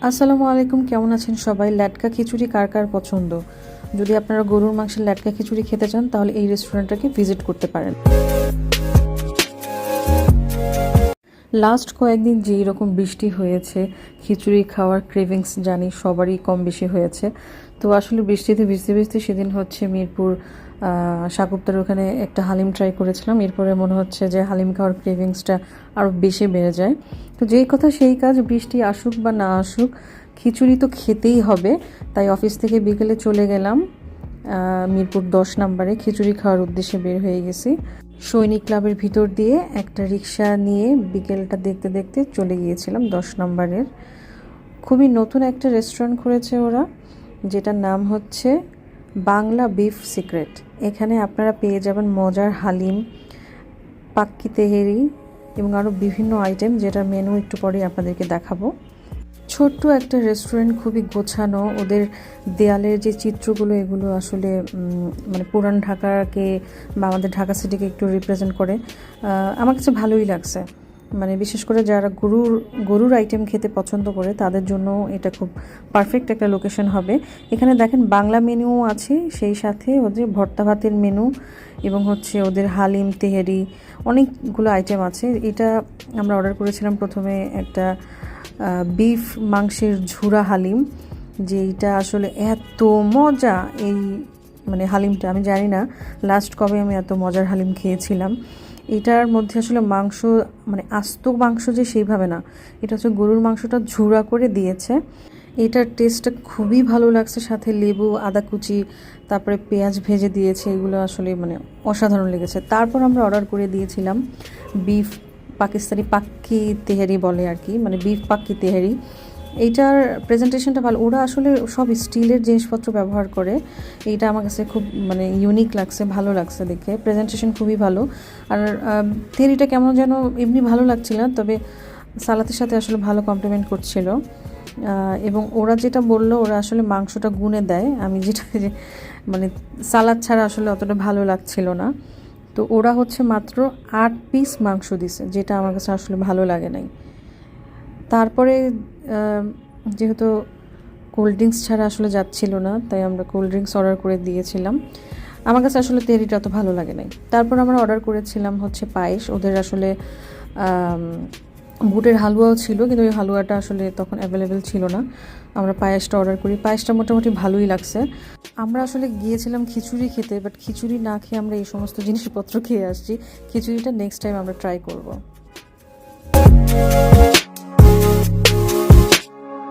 আসসালামু আলাইকুম, কেমন আছেন সবাই? ল্যাটকা খিচুড়ি কার কার পছন্দ? যদি আপনারা গরুর মাংসের ল্যাটকা খিচুড়ি খেতে চান তাহলে এই রেস্টুরেন্টটাকে ভিজিট করতে পারেন। লাস্ট কয়েকদিন যেই রকম বৃষ্টি হয়েছে, খিচুড়ি খাওয়ার ক্রেভিংস জানি সবারই কম বেশি হয়েছে। তো আসলে বৃষ্টিতে ভিজতে ভিজতে সেদিন হচ্ছে মিরপুর সাকুপ্তার ওখানে একটা হালিম ট্রাই করেছিলাম। এরপরে মনে হচ্ছে যে হালিম খাওয়ার ক্রেভিংসটা আরও বেশি বেড়ে যায়। তো যেই কথা সেই কাজ, বৃষ্টি আসুক বা না আসুক খিচুড়ি তো খেতেই হবে। তাই অফিস থেকে বিকেলে চলে গেলাম মিরপুর 10 নম্বরে খিচুড়ি খাওয়ার উদ্দেশ্যে বের হয়ে গেছি। সৈনিক ক্লাবের ভিতর দিয়ে একটা রিক্সা নিয়ে বিকেলটা দেখতে দেখতে চলে গিয়েছিলাম 10 নম্বরের। খুবই নতুন একটা রেস্টুরেন্ট খুলেছে ওরা, যেটার নাম হচ্ছে বাংলা বিফ সিক্রেট। এখানে আপনারা পেয়ে যাবেন মজার হালিম, পাক্কি তেহেরি এবং আরও বিভিন্ন আইটেম, যেটার মেনু একটু পরেই আপনাদেরকে দেখাবো। ছোট্ট একটা রেস্টুরেন্ট, খুবই গোছানো। ওদের দেয়ালের যে চিত্রগুলো, এগুলো আসলে মানে পুরান ঢাকাকে বা আমাদের ঢাকা সিটিকে একটু রিপ্রেজেন্ট করে। আমার কাছে ভালোই লাগছে। মানে বিশেষ করে যারা গরুর আইটেম খেতে পছন্দ করে তাদের জন্য এটা খুব পারফেক্ট একটা লোকেশন হবে। এখানে দেখেন বাংলা মেনু আছে, সেই সাথে ওদের ভর্তা ভাতের মেনু এবং হচ্ছে ওদের হালিম তেহেরি অনেকগুলো আইটেম আছে। এটা আমরা অর্ডার করেছিলাম প্রথমে একটা বিফ মাংসের ঝুরা হালিম, যেইটা আসলে এত মজা। এই মানে হালিমটা আমি জানি না লাস্ট কবে আমি এত মজার হালিম খেয়েছিলাম। এটার মধ্যে আসলে মাংস মানে আস্ত মাংস যে সেইভাবে না, এটা হচ্ছে গরুর মাংসটা ঝুরা করে দিয়েছে। এটার টেস্টটা খুবই ভালো লাগছে, সাথে লেবু, আদা কুচি, তারপরে পেঁয়াজ ভেজে দিয়েছে। এগুলো আসলে মানে অসাধারণ লেগেছে। তারপর আমরা অর্ডার করে দিয়েছিলাম বিফ পাকিস্তানি পাক্কি তেহারি বলে আর কি, মানে বিফ পাক্কি তেহারি। এইটার প্রেজেন্টেশনটা ভালো। ওরা আসলে সব স্টিলের জিনিসপত্র ব্যবহার করে। এইটা আমার কাছে খুব মানে ইউনিক লাগছে, ভালো লাগছে দেখে। প্রেজেন্টেশন খুবই ভালো। আর তেহারিটা কেমন যেন এমনি ভালো লাগছিল না, তবে সালাতের সাথে আসলে ভালো কমপ্লিমেন্ট করছিল। এবং ওরা যেটা বললো, ওরা আসলে মাংসটা গুনে দেয়। আমি যেটা মানে সালাদ ছাড়া আসলে অতটা ভালো লাগছিল না। তো ওরা হচ্ছে মাত্র 8 পিস মাংস দিছে, যেটা আমার কাছে আসলে ভালো লাগে নাই। তারপরে যেহেতু কোল্ড ড্রিঙ্কস ছাড়া আসলে যাচ্ছিল না, তাই আমরা কোল্ড ড্রিঙ্কস অর্ডার করে দিয়েছিলাম। আমার কাছে আসলে তেহারিটা অত ভালো লাগে নাই। তারপর আমরা অর্ডার করেছিলাম হচ্ছে পায়েস। ওদের আসলে বুটের হালুয়াও ছিল, কিন্তু ওই হালুয়াটা আসলে তখন অ্যাভেলেবেল ছিল না। আমরা পায়েসটা অর্ডার করি। পায়েসটা মোটামুটি ভালোই লাগছে। আমরা আসলে গিয়েছিলাম খিচুড়ি খেতে, বাট খিচুড়ি না খেয়ে আমরা এই সমস্ত জিনিসপত্র খেয়ে আসছি। খিচুড়িটা নেক্সট টাইম আমরা ট্রাই করব।